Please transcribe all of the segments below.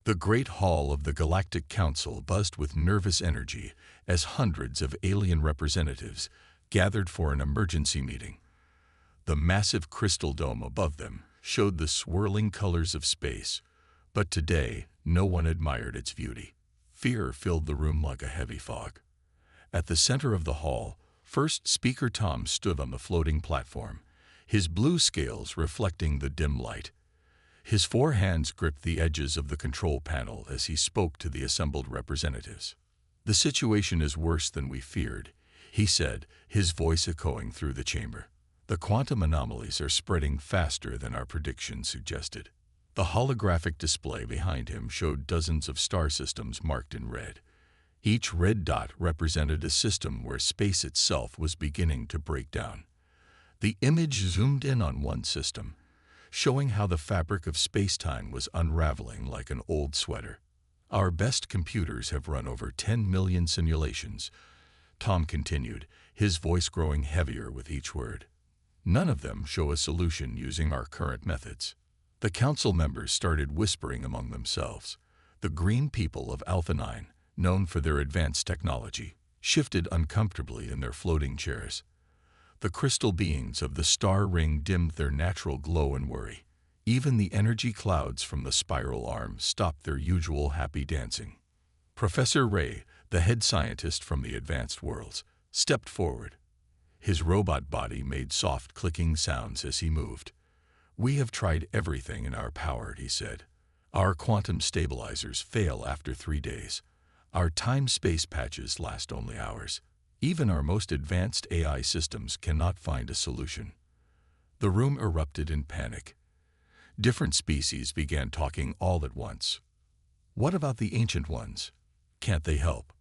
The great hall of the Galactic Council buzzed with nervous energy as hundreds of alien representatives gathered for an emergency meeting. The massive crystal dome above them showed the swirling colors of space, but today no one admired its beauty. Fear filled the room like a heavy fog. At the center of the hall, first speaker Tom stood on the floating platform, his blue scales reflecting the dim light. His four hands gripped the edges of the control panel as he spoke to the assembled representatives. "The situation is worse than we feared," he said, his voice echoing through the chamber. "The quantum anomalies are spreading faster than our predictions suggested." The holographic display behind him showed dozens of star systems marked in red. Each red dot represented a system where space itself was beginning to break down. The image zoomed in on one system, showing how the fabric of space-time was unraveling like an old sweater. "Our best computers have run over 10 million simulations," Tom continued, his voice growing heavier with each word. "None of them show a solution using our current methods." The council members started whispering among themselves. The green people of Alpha 9, known for their advanced technology, shifted uncomfortably in their floating chairs. The crystal beings of the star ring dimmed their natural glow and worry. Even the energy clouds from the spiral arm stopped their usual happy dancing. Professor Ray, the head scientist from the advanced worlds, stepped forward. His robot body made soft clicking sounds as he moved. "We have tried everything in our power," he said. "Our quantum stabilizers fail after 3 days. Our time-space patches last only hours. Even our most advanced AI systems cannot find a solution." The room erupted in panic. Different species began talking all at once. "What about the Ancient Ones? Can't they help?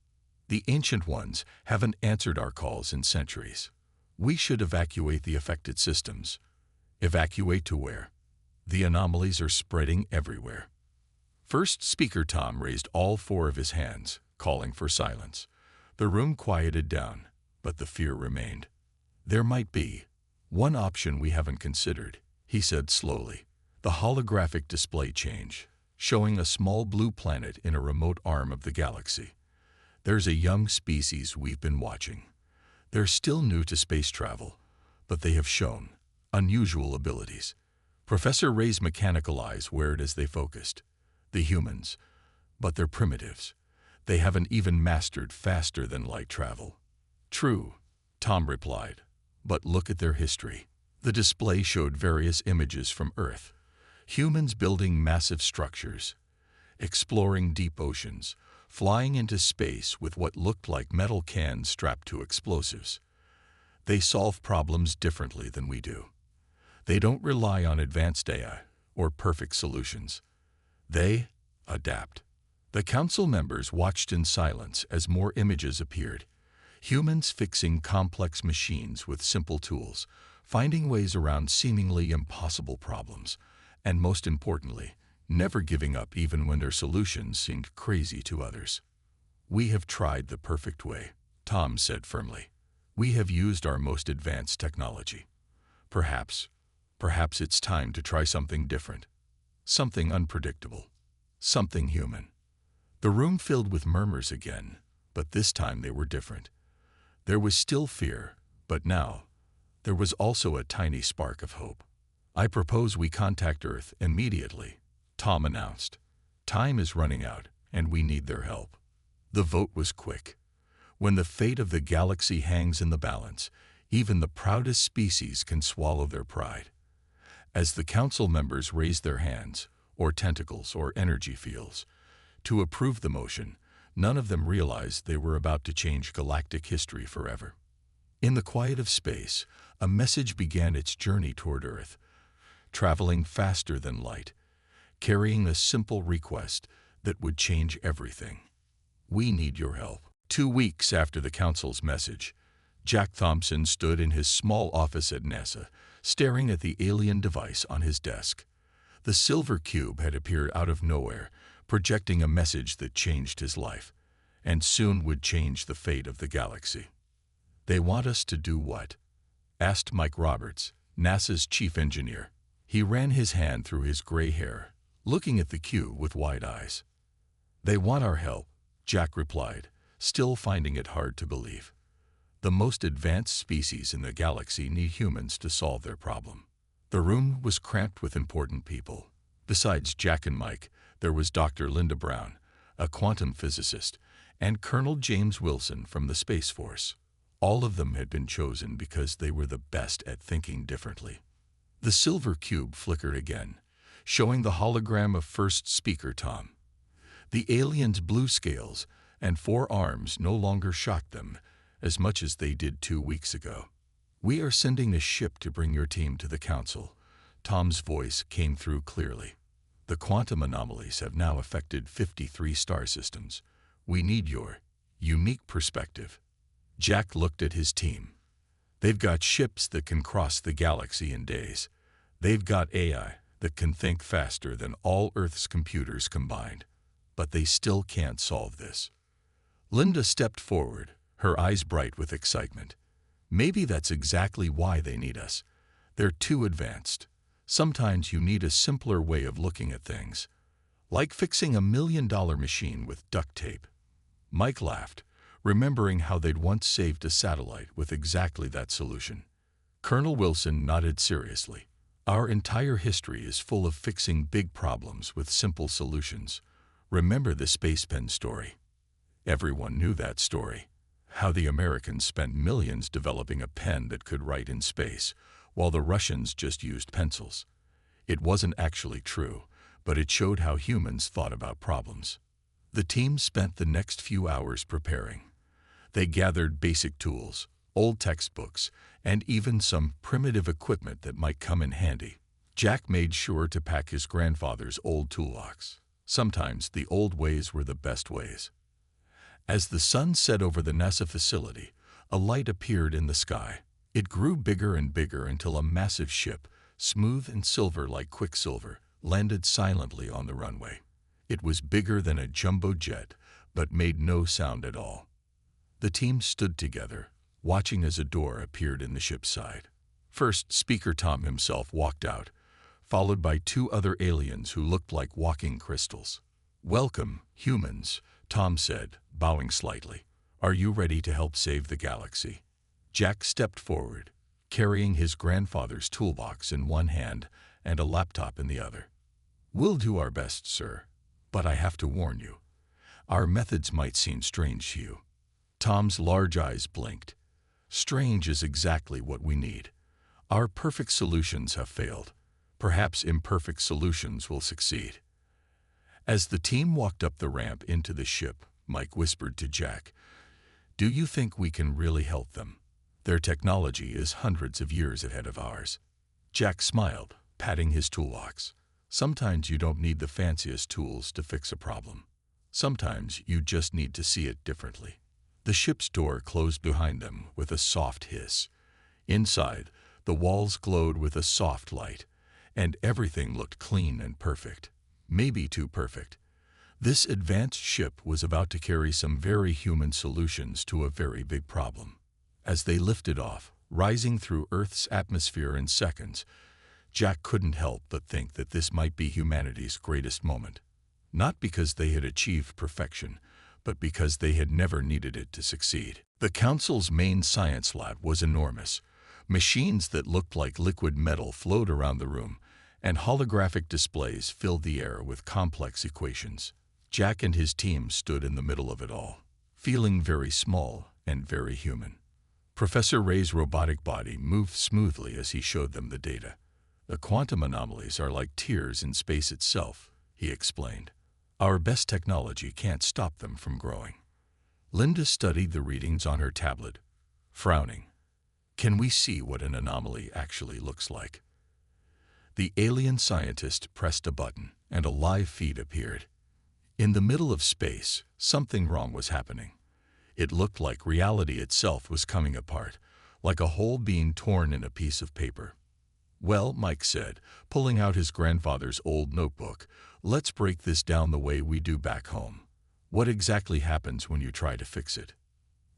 The Ancient Ones haven't answered our calls in centuries. We should evacuate the affected systems." "Evacuate to where? The anomalies are spreading everywhere." First speaker Tom raised all 4 of his hands, calling for silence. The room quieted down, but the fear remained. "There might be one option we haven't considered," he said slowly. The holographic display changed, showing a small blue planet in a remote arm of the galaxy. "There's a young species we've been watching. They're still new to space travel, but they have shown unusual abilities." Professor Ray's mechanical eyes wavered as they focused. "The humans, but they're primitives. They haven't even mastered faster than light travel." "True," Tom replied, "but look at their history." The display showed various images from Earth. Humans building massive structures, exploring deep oceans, flying into space with what looked like metal cans strapped to explosives. They solve problems differently than we do. They don't rely on advanced AI or perfect solutions. They adapt. The council members watched in silence as more images appeared. Humans fixing complex machines with simple tools, finding ways around seemingly impossible problems, and most importantly, never giving up even when their solutions seemed crazy to others. "We have tried the perfect way," Tom said firmly. "We have used our most advanced technology. Perhaps it's time to try something different, something unpredictable, something human." The room filled with murmurs again, but this time they were different. There was still fear, but now there was also a tiny spark of hope. "I propose we contact Earth immediately," Tom announced. "Time is running out, and we need their help." The vote was quick. When the fate of the galaxy hangs in the balance, even the proudest species can swallow their pride. As the council members raised their hands, or tentacles, or energy fields, to approve the motion, none of them realized they were about to change galactic history forever. In the quiet of space, a message began its journey toward Earth, traveling faster than light, carrying a simple request that would change everything. "We need your help." 2 weeks after the council's message, Jack Thompson stood in his small office at NASA, staring at the alien device on his desk. The silver cube had appeared out of nowhere, projecting a message that changed his life, and soon would change the fate of the galaxy. "They want us to do what?" asked Mike Roberts, NASA's chief engineer. He ran his hand through his gray hair, looking at the cube with wide eyes. They want our help, Jack replied, still finding it hard to believe. The most advanced species in the galaxy need humans to solve their problem. The room was cramped with important people. Besides Jack and Mike, there was Dr. Linda Brown, a quantum physicist, and Colonel James Wilson from the Space Force. All of them had been chosen because they were the best at thinking differently. The silver cube flickered again, showing the hologram of first speaker Tom. The aliens' blue scales and 4 arms no longer shocked them as much as they did 2 weeks ago. "We are sending a ship to bring your team to the council." Tom's voice came through clearly. "The quantum anomalies have now affected 53 star systems. We need your unique perspective." Jack looked at his team. "They've got ships that can cross the galaxy in days. They've got AI that can think faster than all Earth's computers combined. But they still can't solve this." Linda stepped forward, her eyes bright with excitement. "Maybe that's exactly why they need us. They're too advanced. Sometimes you need a simpler way of looking at things. Like fixing $1 million machine with duct tape." Mike laughed, remembering how they'd once saved a satellite with exactly that solution. Colonel Wilson nodded seriously. "Our entire history is full of fixing big problems with simple solutions. Remember the space pen story?" Everyone knew that story. How the Americans spent millions developing a pen that could write in space, while the Russians just used pencils. It wasn't actually true, but it showed how humans thought about problems. The team spent the next few hours preparing. They gathered basic tools, old textbooks, and even some primitive equipment that might come in handy. Jack made sure to pack his grandfather's old toolbox. Sometimes the old ways were the best ways. As the sun set over the NASA facility, a light appeared in the sky. It grew bigger and bigger until a massive ship, smooth and silver like quicksilver, landed silently on the runway. It was bigger than a jumbo jet, but made no sound at all. The team stood together, watching as a door appeared in the ship's side. First, Speaker Tom himself walked out, followed by 2 other aliens who looked like walking crystals. "Welcome, humans," Tom said, bowing slightly. "Are you ready to help save the galaxy?" Jack stepped forward, carrying his grandfather's toolbox in one hand and a laptop in the other. "We'll do our best, sir. But I have to warn you. Our methods might seem strange to you." Tom's large eyes blinked. "Strange is exactly what we need. Our perfect solutions have failed. Perhaps imperfect solutions will succeed." As the team walked up the ramp into the ship, Mike whispered to Jack, "Do you think we can really help them? Their technology is hundreds of years ahead of ours." Jack smiled, patting his toolbox. "Sometimes you don't need the fanciest tools to fix a problem. Sometimes you just need to see it differently." The ship's door closed behind them with a soft hiss. Inside, the walls glowed with a soft light, and everything looked clean and perfect. Maybe too perfect. This advanced ship was about to carry some very human solutions to a very big problem. As they lifted off, rising through Earth's atmosphere in seconds, Jack couldn't help but think that this might be humanity's greatest moment. Not because they had achieved perfection, but because they had never needed it to succeed. The Council's main science lab was enormous. Machines that looked like liquid metal flowed around the room, and holographic displays filled the air with complex equations. Jack and his team stood in the middle of it all, feeling very small and very human. Professor Ray's robotic body moved smoothly as he showed them the data. "The quantum anomalies are like tears in space itself," he explained. "Our best technology can't stop them from growing." Linda studied the readings on her tablet, frowning. "Can we see what an anomaly actually looks like?" The alien scientist pressed a button, and a live feed appeared. In the middle of space, something wrong was happening. It looked like reality itself was coming apart, like a hole being torn in a piece of paper. "Well," Mike said, pulling out his grandfather's old notebook, "let's break this down the way we do back home. What exactly happens when you try to fix it?"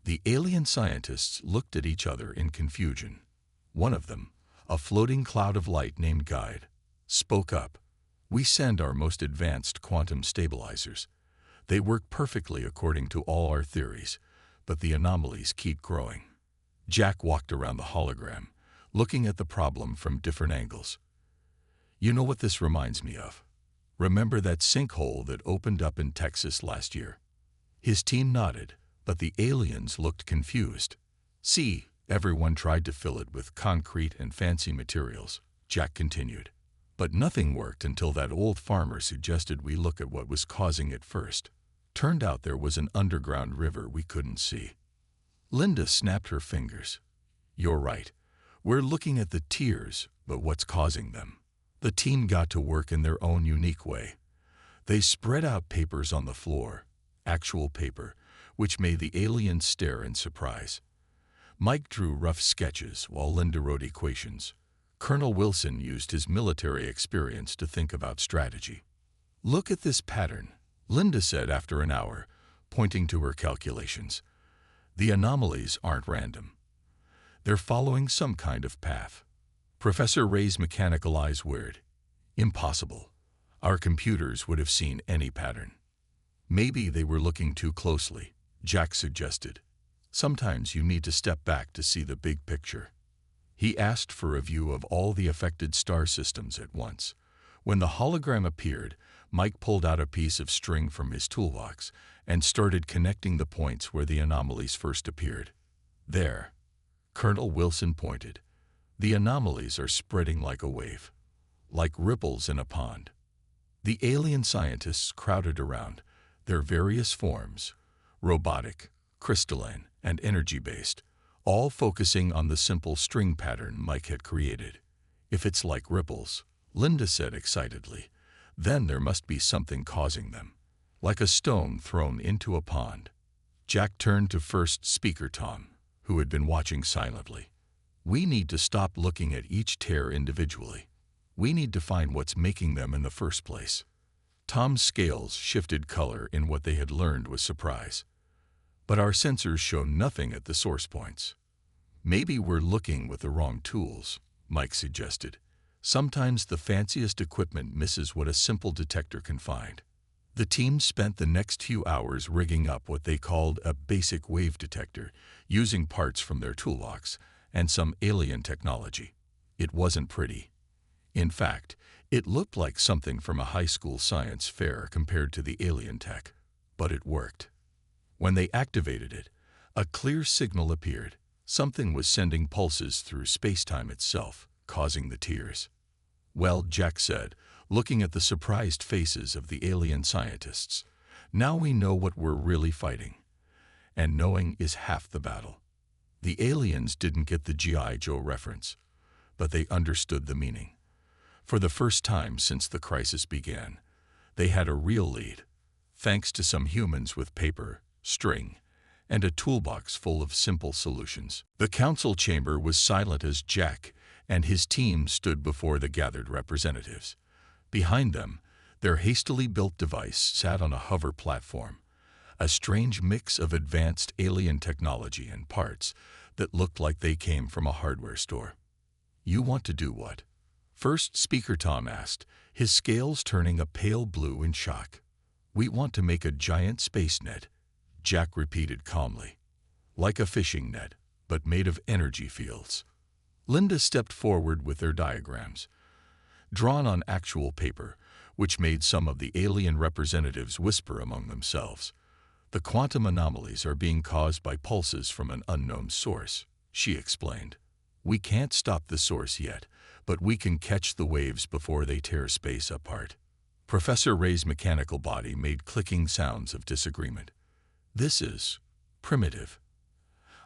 The alien scientists looked at each other in confusion. One of them, a floating cloud of light named Guide, spoke up. "We send our most advanced quantum stabilizers. They work perfectly according to all our theories, but the anomalies keep growing. Jack walked around the hologram, looking at the problem from different angles. You know what this reminds me of? Remember that sinkhole that opened up in Texas last year? His team nodded, but the aliens looked confused. See, everyone tried to fill it with concrete and fancy materials, Jack continued. But nothing worked until that old farmer suggested we look at what was causing it first. Turned out there was an underground river we couldn't see. Linda snapped her fingers. You're right. We're looking at the tears, but what's causing them? The team got to work in their own unique way. They spread out papers on the floor, actual paper, which made the aliens stare in surprise. Mike drew rough sketches while Linda wrote equations. Colonel Wilson used his military experience to think about strategy. Look at this pattern, Linda said after an hour, pointing to her calculations. The anomalies aren't random. They're following some kind of path. Professor Ray's mechanical eyes whirred. Impossible. Our computers would have seen any pattern. Maybe they were looking too closely, Jack suggested. Sometimes you need to step back to see the big picture. He asked for a view of all the affected star systems at once. When the hologram appeared, Mike pulled out a piece of string from his toolbox and started connecting the points where the anomalies first appeared. There, Colonel Wilson pointed. The anomalies are spreading like a wave, like ripples in a pond. The alien scientists crowded around, their various forms, robotic, crystalline, and energy-based, all focusing on the simple string pattern Mike had created. If it's like ripples, Linda said excitedly, then there must be something causing them, like a stone thrown into a pond. Jack turned to first speaker Tom, who had been watching silently. We need to stop looking at each tear individually. We need to find what's making them in the first place. Tom's scales shifted color in what they had learned with surprise. But our sensors show nothing at the source points. Maybe we're looking with the wrong tools, Mike suggested. Sometimes the fanciest equipment misses what a simple detector can find. The team spent the next few hours rigging up what they called a basic wave detector, using parts from their toolbox and some alien technology. It wasn't pretty. In fact, it looked like something from a high school science fair compared to the alien tech. But it worked. When they activated it, a clear signal appeared. Something was sending pulses through space-time itself, causing the tears. Well, Jack said, looking at the surprised faces of the alien scientists, now we know what we're really fighting. And knowing is half the battle. The aliens didn't get the G.I. Joe reference, but they understood the meaning. For the first time since the crisis began, they had a real lead, thanks to some humans with paper, string, and a toolbox full of simple solutions. The council chamber was silent as Jack and his team stood before the gathered representatives. Behind them, their hastily built device sat on a hover platform, a strange mix of advanced alien technology and parts that looked like they came from a hardware store. You want to do what? First speaker Tom asked, his scales turning a pale blue in shock. We want to make a giant space net, Jack repeated calmly. Like a fishing net, but made of energy fields. Linda stepped forward with their diagrams, drawn on actual paper, which made some of the alien representatives whisper among themselves. The quantum anomalies are being caused by pulses from an unknown source, she explained. We can't stop the source yet, but we can catch the waves before they tear space apart. Professor Ray's mechanical body made clicking sounds of disagreement. This is primitive.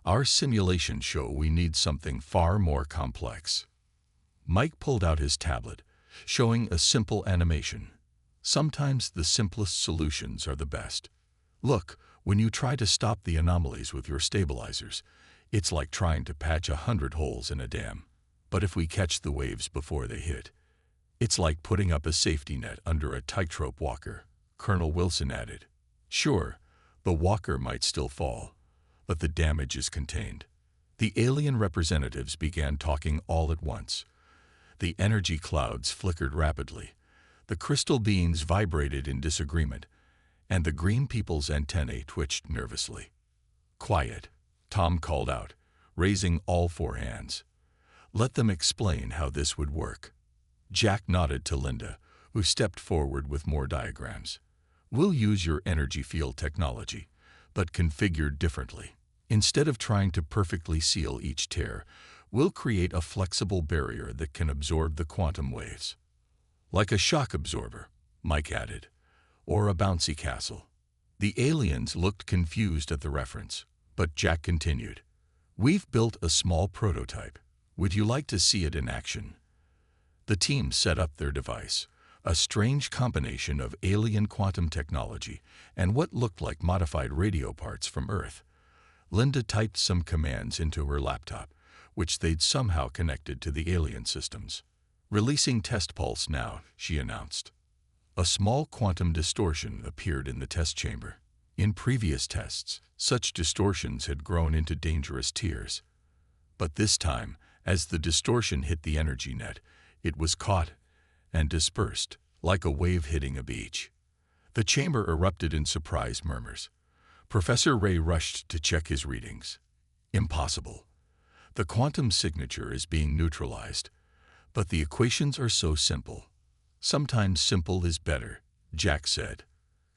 Our simulations show we need something far more complex. Mike pulled out his tablet, showing a simple animation. Sometimes the simplest solutions are the best. Look, when you try to stop the anomalies with your stabilizers, it's like trying to patch 100 holes in a dam. But if we catch the waves before they hit, it's like putting up a safety net under a tightrope walker, Colonel Wilson added. Sure, the walker might still fall, but the damage is contained. The alien representatives began talking all at once. The energy clouds flickered rapidly. The crystal beings vibrated in disagreement, and the green people's antennae twitched nervously. "Quiet," Tom called out, raising all four hands. "Let them explain how this would work." Jack nodded to Linda, who stepped forward with more diagrams. "We'll use your energy field technology, but configured differently. Instead of trying to perfectly seal each tear, we'll create a flexible barrier that can absorb the quantum waves." "Like a shock absorber," Mike added, "or a bouncy castle." The aliens looked confused at the reference, but Jack continued. "We've built a small prototype. Would you like to see it in action?" The team set up their device, a strange combination of alien quantum technology and what looked like modified radio parts from Earth. Linda typed some commands into her laptop, which they'd somehow connected to the alien systems. "Releasing test pulse now," she announced. A small quantum distortion appeared in the test chamber. In previous tests, such distortions had grown into dangerous tears. But this time, as the distortion hit the energy net, it was caught and dispersed, like a wave hitting a beach. The chamber erupted in surprised murmurs. Professor Ray rushed to check his readings. "Impossible. The quantum signature is being neutralized. But the equations are so simple." "Sometimes simple is better," Jack said.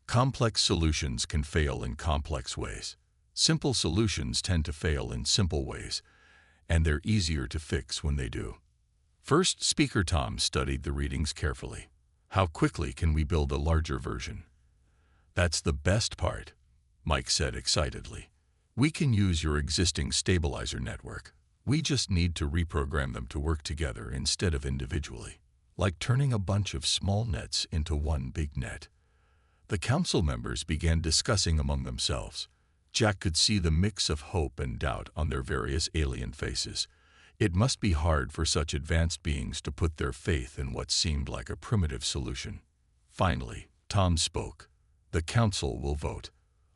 "Complex solutions can fail in complex ways. Simple solutions tend to fail in simple ways, and they're easier to fix when they do." First speaker Tom studied the readings carefully. "How quickly can we build a larger version?" "That's the best part," Mike said excitedly. "We can use your existing stabilizer network. We just need to reprogram them to work together instead of individually, like turning a bunch of small nets into one big net." The council members began discussing among themselves. Jack could see the mix of hope and doubt on their various alien faces. It must be hard for such advanced beings to put their faith in what seemed like a primitive solution. Finally, Tom spoke. "The council will vote.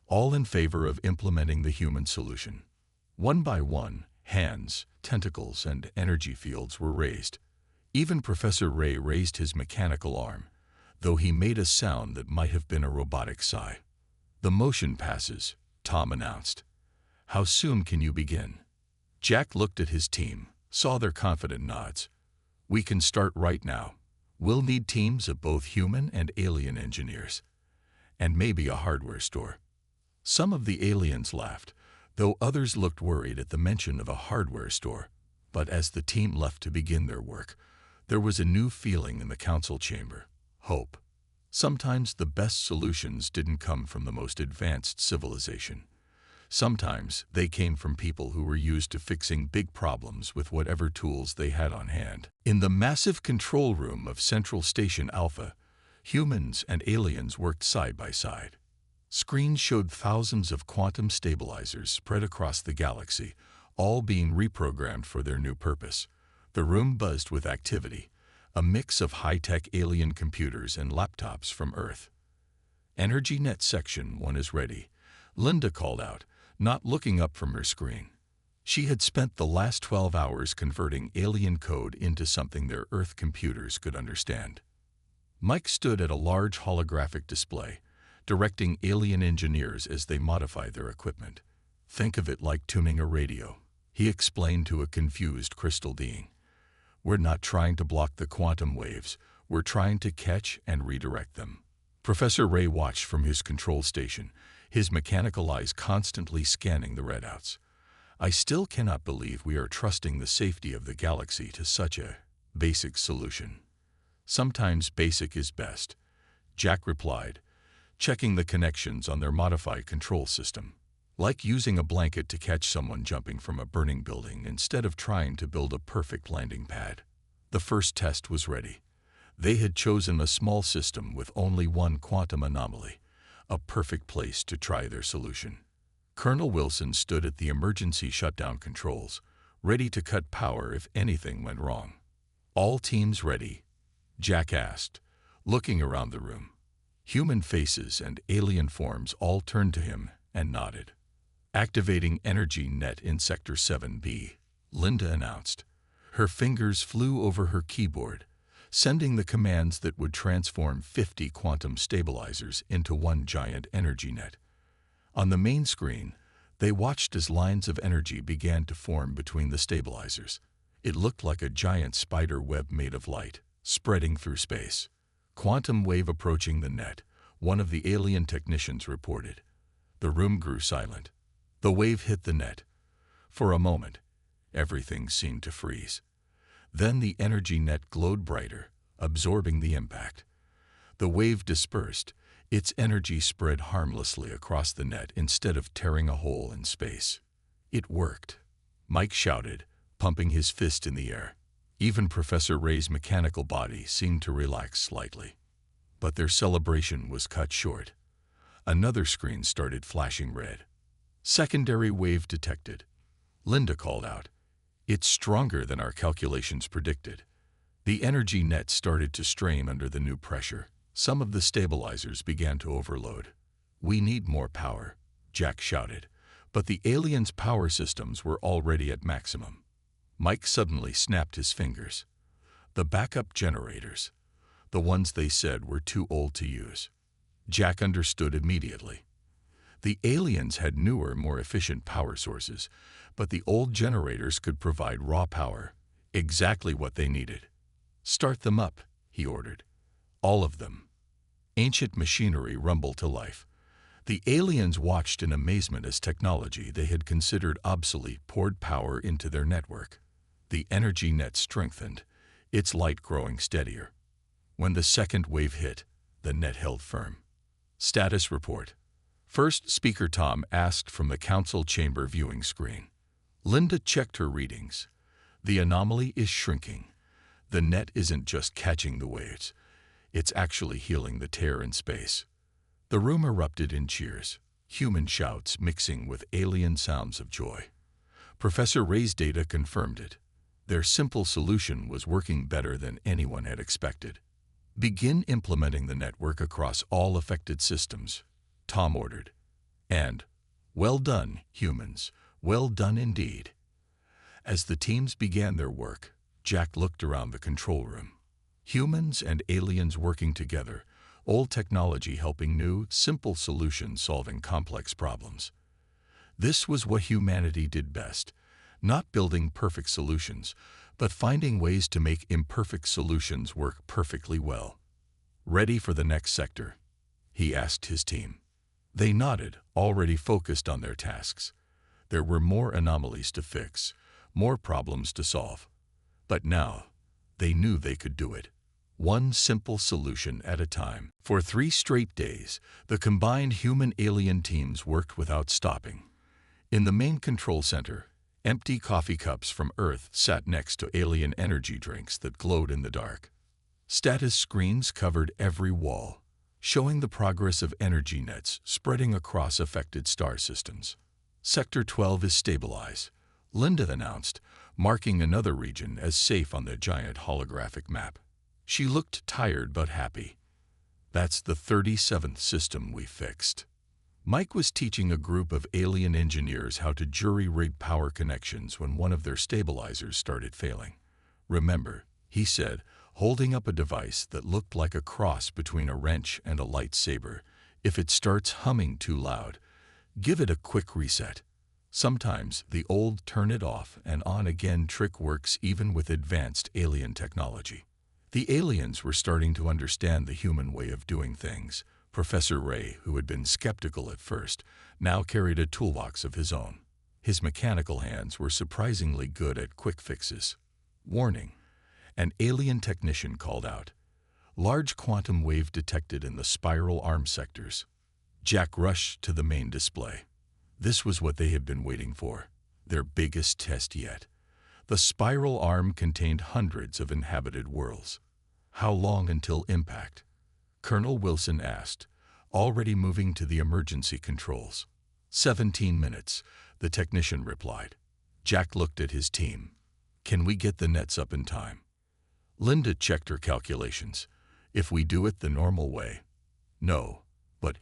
All in favor of implementing the human solution." One by one, hands, tentacles, and energy fields were raised. Even Professor Ray raised his mechanical arm, though he made a sound that might have been a robotic sigh. "The motion passes," Tom announced. "How soon can you begin?" Jack looked at his team, saw their confident nods. "We can start right now. We'll need teams of both human and alien engineers. And maybe a hardware store." Some of the aliens laughed, though others looked worried at the mention of a hardware store. But as the team left to begin their work, there was a new feeling in the council chamber: hope. Sometimes the best solutions didn't come from the most advanced civilization. Sometimes they came from people who were used to fixing big problems with whatever tools they had on hand. In the massive control room of Central Station Alpha, humans and aliens worked side by side. Screens showed thousands of quantum stabilizers spread across the galaxy, all being reprogrammed for their new purpose. The room buzzed with activity, a mix of high-tech alien computers and laptops from Earth. "Energy Net Section 1 is ready," Linda called out, not looking up from her screen. She had spent the last 12 hours converting alien code into something their Earth computers could understand. Mike stood at a large holographic display, directing alien engineers as they modified their equipment. "Think of it like tuning a radio," he explained to a confused crystal being. "We're not trying to block the quantum waves, we're trying to catch and redirect them." Professor Ray watched from his control station, his mechanical eyes constantly scanning the readouts. "I still cannot believe we are trusting the safety of the galaxy to such a basic solution." "Sometimes basic is best," Jack replied, checking the connections on their modified control system. "Like using a blanket to catch someone jumping from a burning building instead of trying to build a perfect landing pad." The first test was ready. They had chosen a small system with only one quantum anomaly, a perfect place to try their solution. Colonel Wilson stood at the emergency shutdown controls, ready to cut power if anything went wrong. "All teams ready?" Jack asked, looking around the room. Human faces and alien forms all turned to him and nodded. "Activating energy net in Sector 7B, Linda announced. Her fingers flew over her keyboard, sending the commands that would transform 50 quantum stabilizers into one giant energy net. On the main screen, they watched as lines of energy began to form between the stabilizers. It looked like a giant spider web made of light, spreading through space. Quantum wave approaching the net, one of the alien technicians reported. The room grew silent. The wave hit the net. For a moment, everything seemed to freeze. Then the energy net glowed brighter, absorbing the impact. The wave dispersed. Its energy spread harmlessly across the net instead of tearing a hole in space. It worked. Mike shouted, pumping his fist in the air. Even Professor Ray's mechanical body seemed to relax slightly. But their celebration was cut short. Another screen started flashing red. Secondary wave detected. Linda called out, "It's stronger than our calculations predicted." The energy net started to strain under the new pressure. Some of the stabilizers began to overload. "We need more power," Jack shouted, but the aliens' power systems were already at maximum. Mike suddenly snapped his fingers. The backup generators, the ones they said were too old to use. Jack understood immediately. The aliens had newer, more efficient power sources, but the old generators could provide raw power, exactly what they needed. "Start them up," he ordered. All of them. Ancient machinery rumbled to life. The aliens watched in amazement as technology they had considered obsolete poured power into their network. The energy net strengthened, its light growing steadier. When the second wave hit, the net held firm. Status report. First Speaker Tom asked from the council chamber viewing screen. Linda checked her readings. The anomaly is shrinking. The net isn't just catching the waves. It's actually healing the tear in space. The room erupted in cheers, human shouts mixing with alien sounds of joy. Professor Ray's data confirmed it. Their simple solution was working better than anyone had expected. "Begin implementing the network across all affected systems," Tom ordered. And, "Well done, humans. Well done indeed." As the teams began their work, Jack looked around the control room. Humans and aliens working together, old technology helping new, simple solutions solving complex problems. This was what humanity did best, not building perfect solutions, but finding ways to make imperfect solutions work perfectly well. "Ready for the next sector?" he asked his team. They nodded, already focused on their tasks. There were more anomalies to fix, more problems to solve. But now, they knew they could do it. One simple solution at a time. For 3 straight days, the combined human-alien teams worked without stopping. In the main control center, empty coffee cups from Earth sat next to alien energy drinks that glowed in the dark. Status screens covered every wall, showing the progress of energy nets spreading across affected star systems. "Sector 12 is stabilized," Linda announced, marking another region as safe on the giant holographic map. She looked tired but happy. "That's the 37th system we fixed." Mike was teaching a group of alien engineers how to jury-rig power connections when one of their stabilizers started failing. "Remember," he said, holding up a device that looked like a cross between a wrench and a lightsaber, "if it starts humming too loud, give it a quick reset." Sometimes the old turn it off and on again trick works even with advanced alien technology. The aliens were starting to understand the human way of doing things. Professor Ray, who had been skeptical at first, now carried a toolbox of his own. His mechanical hands were surprisingly good at quick fixes. "Warning," an alien technician called out. "Large quantum wave detected in the spiral arm sectors." Jack rushed to the main display. This was what they had been waiting for, their biggest test yet. The spiral arm contained hundreds of inhabited worlds. "How long until impact?" Colonel Wilson asked, already moving to the emergency controls. 17 minutes, the technician replied. Jack looked at his team. "Can we get the nets up in time?" Linda checked her calculations. "If we do it the normal way." "No, but,"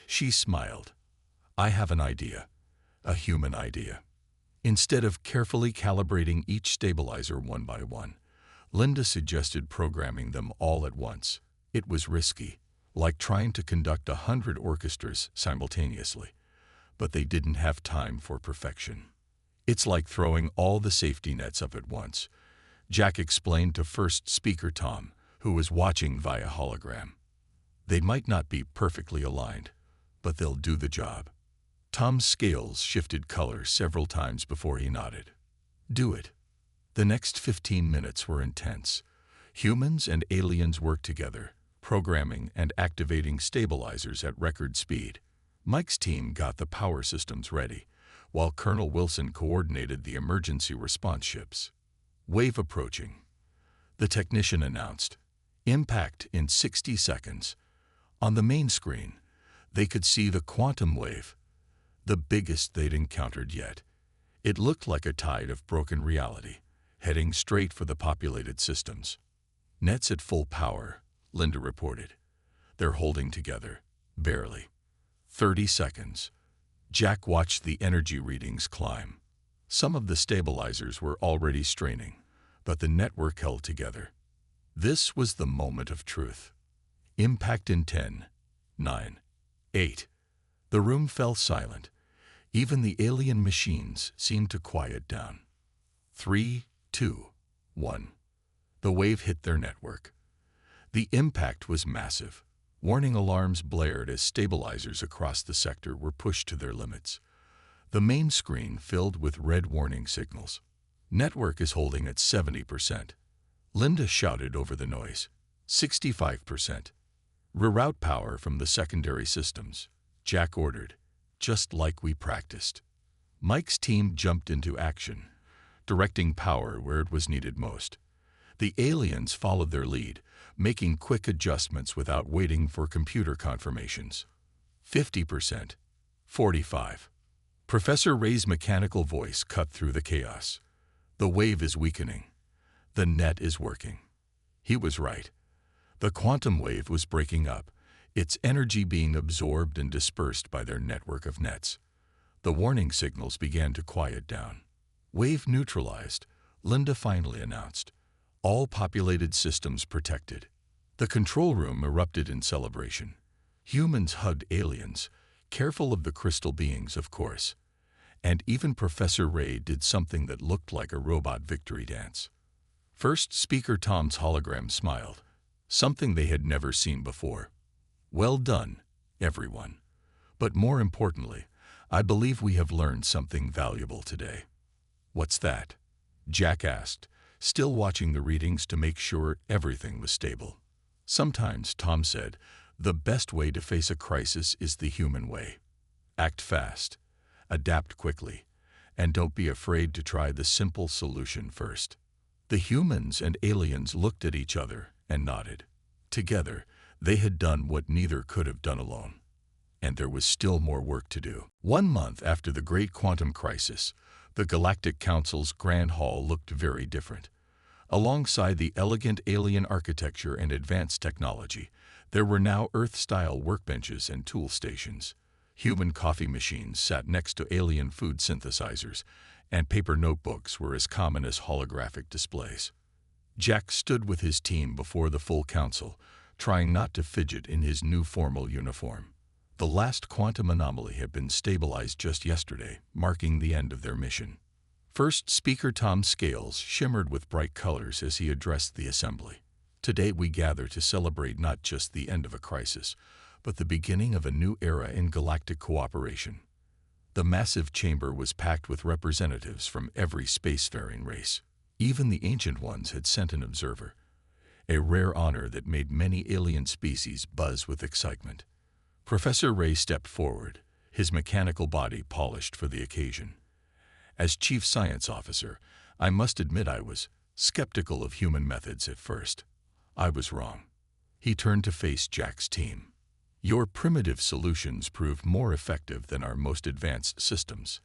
she smiled, "I have an idea, a human idea." Instead of carefully calibrating each stabilizer one by one, Linda suggested programming them all at once. It was risky, like trying to conduct 100 orchestras simultaneously. But they didn't have time for perfection. It's like throwing all the safety nets up at once, Jack explained to first speaker Tom, who was watching via hologram. They might not be perfectly aligned, but they'll do the job. Tom's scales shifted color several times before he nodded. Do it. The next 15 minutes were intense. Humans and aliens worked together, programming and activating stabilizers at record speed. Mike's team got the power systems ready, while Colonel Wilson coordinated the emergency response ships. Wave approaching. The technician announced. Impact in 60 seconds. On the main screen, they could see the quantum wave, the biggest they'd encountered yet. It looked like a tide of broken reality, heading straight for the populated systems. Nets at full power, Linda reported. They're holding together, barely. 30 seconds. Jack watched the energy readings climb. Some of the stabilizers were already straining, but the network held together. This was the moment of truth. Impact in 10, 9, 8. The room fell silent. Even the alien machines seemed to quiet down. 3, 2, 1. The wave hit their network. The impact was massive. Warning alarms blared as stabilizers across the sector were pushed to their limits. The main screen filled with red warning signals. Network is holding at 70%. Linda shouted over the noise. 65%. Reroute power from the secondary systems, Jack ordered, just like we practiced. Mike's team jumped into action, directing power where it was needed most. The aliens followed their lead, making quick adjustments without waiting for computer confirmations. 50%. 45%. Professor Ray's mechanical voice cut through the chaos. The wave is weakening. The net is working. He was right. The quantum wave was breaking up, its energy being absorbed and dispersed by their network of nets. The warning signals began to quiet down. Wave neutralized, Linda finally announced. All populated systems protected. The control room erupted in celebration. Humans hugged aliens, careful of the crystal beings, of course. And even Professor Ray did something that looked like a robot victory dance. First speaker Tom's hologram smiled, something they had never seen before. Well done, everyone. But more importantly, I believe we have learned something valuable today. What's that? Jack asked, still watching the readings to make sure everything was stable. Sometimes, Tom said, the best way to face a crisis is the human way. Act fast, adapt quickly, and don't be afraid to try the simple solution first. The humans and aliens looked at each other and nodded. Together, they had done what neither could have done alone. And there was still more work to do. 1 month after the Great Quantum Crisis, the Galactic Council's Grand Hall looked very different. Alongside the elegant alien architecture and advanced technology, there were now Earth-style workbenches and tool stations. Human coffee machines sat next to alien food synthesizers, and paper notebooks were as common as holographic displays. Jack stood with his team before the full council, trying not to fidget in his new formal uniform. The last quantum anomaly had been stabilized just yesterday, marking the end of their mission. First speaker Tom's scales shimmered with bright colors as he addressed the assembly. Today we gather to celebrate not just the end of a crisis, but the beginning of a new era in galactic cooperation. The massive chamber was packed with representatives from every spacefaring race. Even the ancient ones had sent an observer, a rare honor that made many alien species buzz with excitement. Professor Ray stepped forward, his mechanical body polished for the occasion. As Chief Science Officer, I must admit I was skeptical of human methods at first. I was wrong. He turned to face Jack's team. Your primitive solutions proved more effective than our most advanced systems.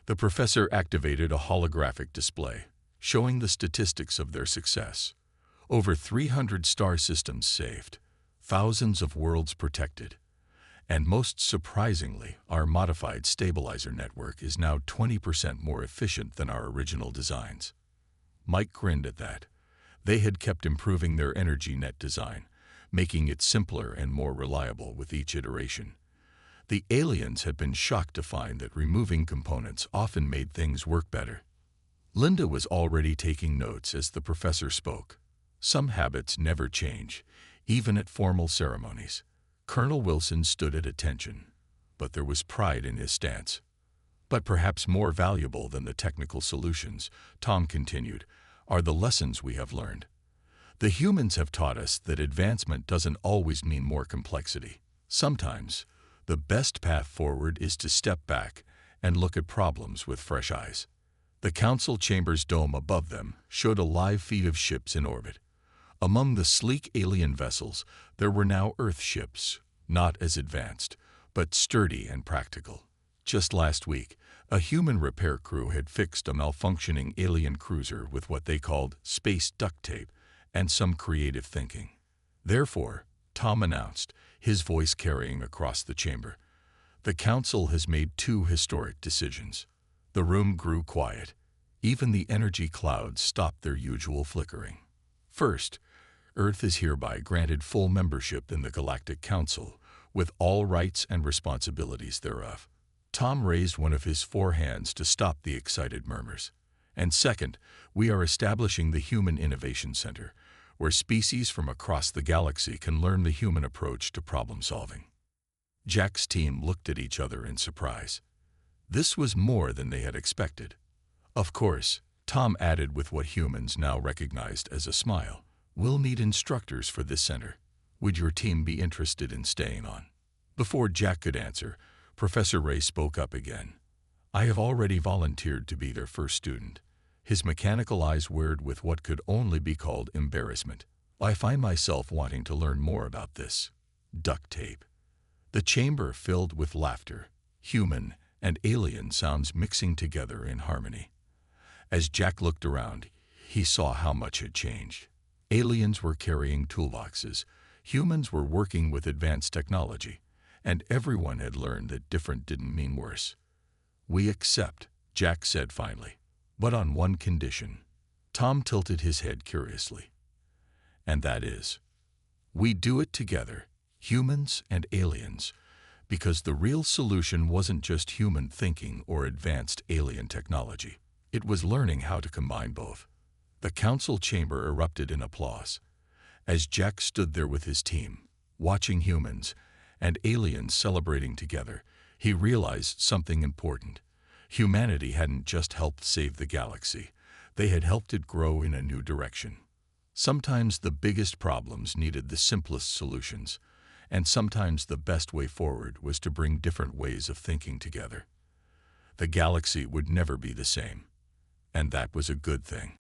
The professor activated a holographic display, showing the statistics of their success. Over 300 star systems saved, thousands of worlds protected, and most surprisingly, our modified stabilizer network is now 20% more efficient than our original designs. Mike grinned at that. They had kept improving their energy net design, making it simpler and more reliable with each iteration. The aliens had been shocked to find that removing components often made things work better. Linda was already taking notes as the professor spoke. Some habits never change, even at formal ceremonies. Colonel Wilson stood at attention, but there was pride in his stance. But perhaps more valuable than the technical solutions, Tom continued, are the lessons we have learned. The humans have taught us that advancement doesn't always mean more complexity. Sometimes, the best path forward is to step back and look at problems with fresh eyes. The council chamber's dome above them showed a live feed of ships in orbit. Among the sleek alien vessels, there were now Earth ships, not as advanced, but sturdy and practical. Just last week, a human repair crew had fixed a malfunctioning alien cruiser with what they called space duct tape and some creative thinking. Therefore, Tom announced, his voice carrying across the chamber, the council has made 2 historic decisions. The room grew quiet. Even the energy clouds stopped their usual flickering. First, Earth is hereby granted full membership in the Galactic Council, with all rights and responsibilities thereof. Tom raised one of his 4 hands to stop the excited murmurs. And second, we are establishing the Human Innovation Center, where species from across the galaxy can learn the human approach to problem solving. Jack's team looked at each other in surprise. This was more than they had expected. Of course, Tom added with what humans now recognized as a smile, we'll need instructors for this center. Would your team be interested in staying on? Before Jack could answer, Professor Ray spoke up again. I have already volunteered to be their first student. His mechanical eyes whirred with what could only be called embarrassment. I find myself wanting to learn more about this. Duct tape. The chamber filled with laughter, human and alien sounds mixing together in harmony. As Jack looked around, he saw how much had changed. Aliens were carrying toolboxes, humans were working with advanced technology, and everyone had learned that different didn't mean worse. We accept, Jack said finally, but on one condition. Tom tilted his head curiously. And that is, we do it together, humans and aliens, because the real solution wasn't just human thinking or advanced alien technology. It was learning how to combine both. The council chamber erupted in applause. As Jack stood there with his team, watching humans and aliens celebrating together, he realized something important. Humanity hadn't just helped save the galaxy. They had helped it grow in a new direction. Sometimes the biggest problems needed the simplest solutions, and sometimes the best way forward was to bring different ways of thinking together. The galaxy would never be the same, and that was a good thing.